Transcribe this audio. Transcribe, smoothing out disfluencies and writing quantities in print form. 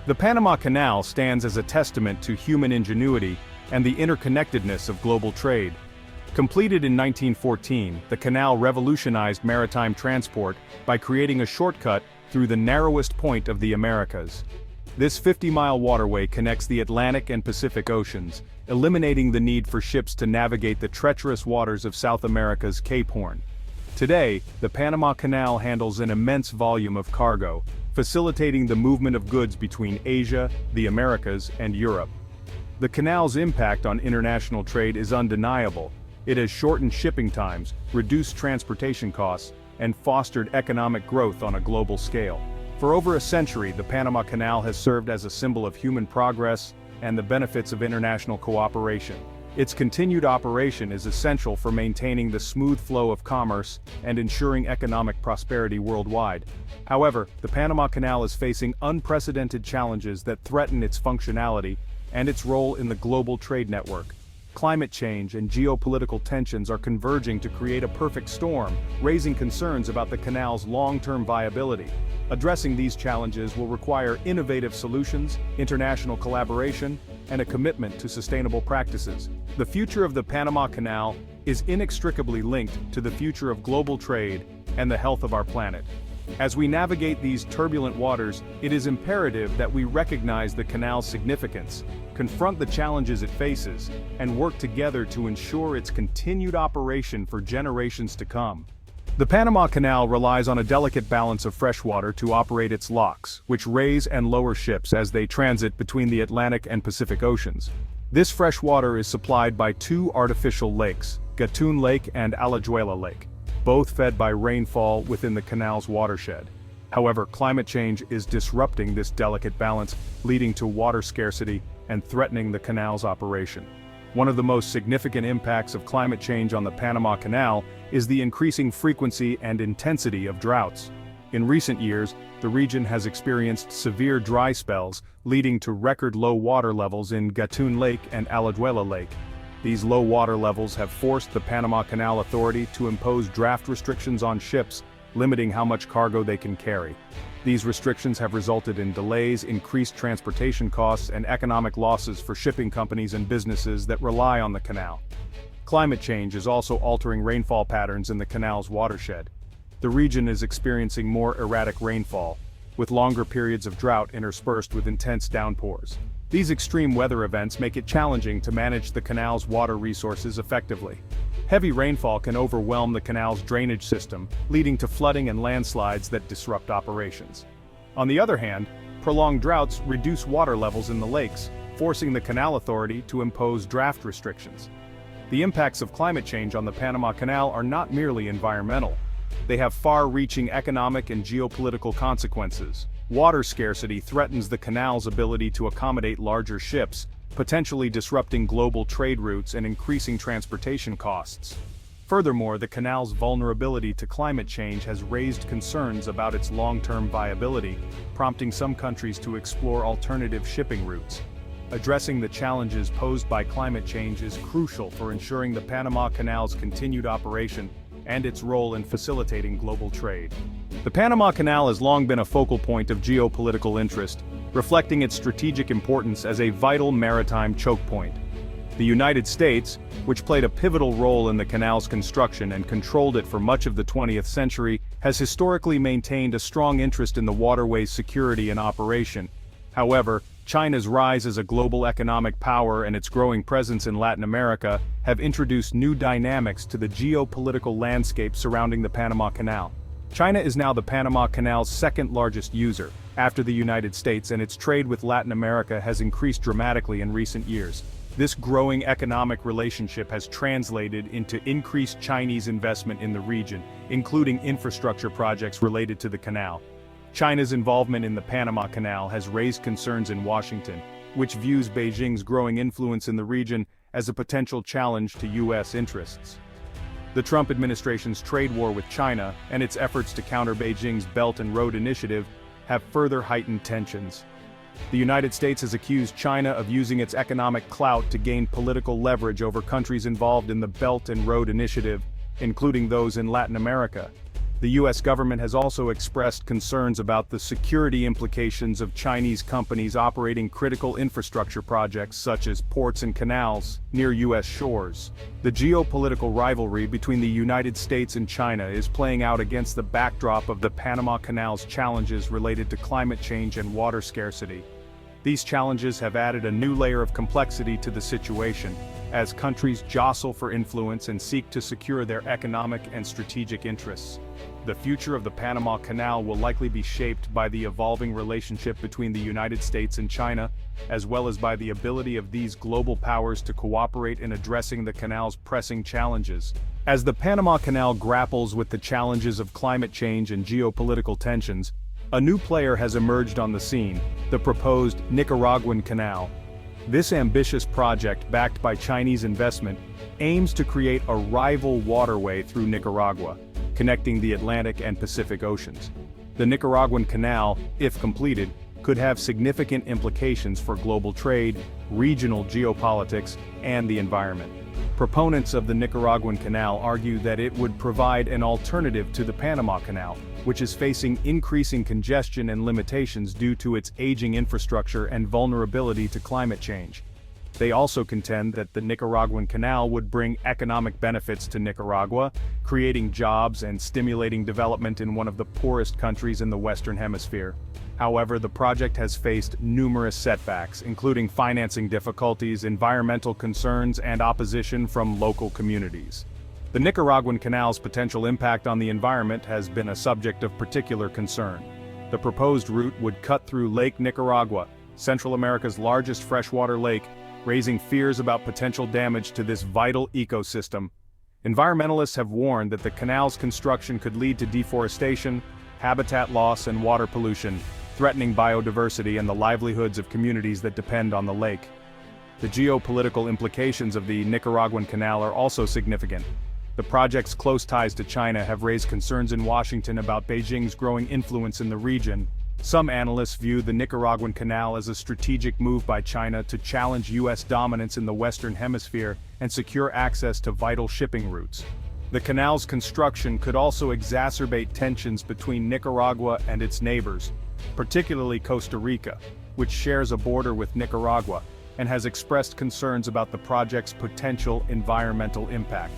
The Panama Canal stands as a testament to human ingenuity and the interconnectedness of global trade. Completed in 1914, the canal revolutionized maritime transport by creating a shortcut through the narrowest point of the Americas. This 50-mile waterway connects the Atlantic and Pacific Oceans, eliminating the need for ships to navigate the treacherous waters of South America's Cape Horn. Today, the Panama Canal handles an immense volume of cargo, facilitating the movement of goods between Asia, the Americas, and Europe. The canal's impact on international trade is undeniable. It has shortened shipping times, reduced transportation costs, and fostered economic growth on a global scale. For over a century, the Panama Canal has served as a symbol of human progress and the benefits of international cooperation. Its continued operation is essential for maintaining the smooth flow of commerce and ensuring economic prosperity worldwide. However, the Panama Canal is facing unprecedented challenges that threaten its functionality and its role in the global trade network. Climate change and geopolitical tensions are converging to create a perfect storm, raising concerns about the canal's long-term viability. Addressing these challenges will require innovative solutions, international collaboration, and a commitment to sustainable practices. The future of the Panama Canal is inextricably linked to the future of global trade and the health of our planet. As we navigate these turbulent waters, it is imperative that we recognize the canal's significance, confront the challenges it faces, and work together to ensure its continued operation for generations to come. The Panama Canal relies on a delicate balance of freshwater to operate its locks, which raise and lower ships as they transit between the Atlantic and Pacific Oceans. This freshwater is supplied by two artificial lakes, Gatun Lake and Alajuela Lake, both fed by rainfall within the canal's watershed. However, climate change is disrupting this delicate balance, leading to water scarcity and threatening the canal's operation. One of the most significant impacts of climate change on the Panama Canal is the increasing frequency and intensity of droughts. In recent years, the region has experienced severe dry spells, leading to record low water levels in Gatun Lake and Alajuela Lake. These low water levels have forced the Panama Canal Authority to impose draft restrictions on ships, limiting how much cargo they can carry. These restrictions have resulted in delays, increased transportation costs, and economic losses for shipping companies and businesses that rely on the canal. Climate change is also altering rainfall patterns in the canal's watershed. The region is experiencing more erratic rainfall, with longer periods of drought interspersed with intense downpours. These extreme weather events make it challenging to manage the canal's water resources effectively. Heavy rainfall can overwhelm the canal's drainage system, leading to flooding and landslides that disrupt operations. On the other hand, prolonged droughts reduce water levels in the lakes, forcing the Canal Authority to impose draft restrictions. The impacts of climate change on the Panama Canal are not merely environmental. They have far-reaching economic and geopolitical consequences. Water scarcity threatens the canal's ability to accommodate larger ships, potentially disrupting global trade routes and increasing transportation costs. Furthermore, the canal's vulnerability to climate change has raised concerns about its long-term viability, prompting some countries to explore alternative shipping routes. Addressing the challenges posed by climate change is crucial for ensuring the Panama Canal's continued operation and its role in facilitating global trade. The Panama Canal has long been a focal point of geopolitical interest, reflecting its strategic importance as a vital maritime choke point. The United States, which played a pivotal role in the canal's construction and controlled it for much of the 20th century, has historically maintained a strong interest in the waterway's security and operation. However, China's rise as a global economic power and its growing presence in Latin America have introduced new dynamics to the geopolitical landscape surrounding the Panama Canal. China is now the Panama Canal's second-largest user, after the United States, and its trade with Latin America has increased dramatically in recent years. This growing economic relationship has translated into increased Chinese investment in the region, including infrastructure projects related to the canal. China's involvement in the Panama Canal has raised concerns in Washington, which views Beijing's growing influence in the region as a potential challenge to U.S. interests. The Trump administration's trade war with China and its efforts to counter Beijing's Belt and Road Initiative have further heightened tensions. The United States has accused China of using its economic clout to gain political leverage over countries involved in the Belt and Road Initiative, including those in Latin America. The US government has also expressed concerns about the security implications of Chinese companies operating critical infrastructure projects such as ports and canals near US shores. The geopolitical rivalry between the United States and China is playing out against the backdrop of the Panama Canal's challenges related to climate change and water scarcity. These challenges have added a new layer of complexity to the situation, as countries jostle for influence and seek to secure their economic and strategic interests. The future of the Panama Canal will likely be shaped by the evolving relationship between the United States and China, as well as by the ability of these global powers to cooperate in addressing the canal's pressing challenges. As the Panama Canal grapples with the challenges of climate change and geopolitical tensions, a new player has emerged on the scene, the proposed Nicaraguan Canal. This ambitious project, backed by Chinese investment, aims to create a rival waterway through Nicaragua, connecting the Atlantic and Pacific Oceans. The Nicaraguan Canal, if completed, could have significant implications for global trade, regional geopolitics, and the environment. Proponents of the Nicaraguan Canal argue that it would provide an alternative to the Panama Canal, which is facing increasing congestion and limitations due to its aging infrastructure and vulnerability to climate change. They also contend that the Nicaraguan Canal would bring economic benefits to Nicaragua, creating jobs and stimulating development in one of the poorest countries in the Western Hemisphere. However, the project has faced numerous setbacks, including financing difficulties, environmental concerns, and opposition from local communities. The Nicaraguan Canal's potential impact on the environment has been a subject of particular concern. The proposed route would cut through Lake Nicaragua, Central America's largest freshwater lake, raising fears about potential damage to this vital ecosystem. Environmentalists have warned that the canal's construction could lead to deforestation, habitat loss, and water pollution, threatening biodiversity and the livelihoods of communities that depend on the lake. The geopolitical implications of the Nicaraguan Canal are also significant. The project's close ties to China have raised concerns in Washington about Beijing's growing influence in the region. Some analysts view the Nicaraguan Canal as a strategic move by China to challenge US dominance in the Western Hemisphere and secure access to vital shipping routes. The canal's construction could also exacerbate tensions between Nicaragua and its neighbors, particularly Costa Rica, which shares a border with Nicaragua, and has expressed concerns about the project's potential environmental impact.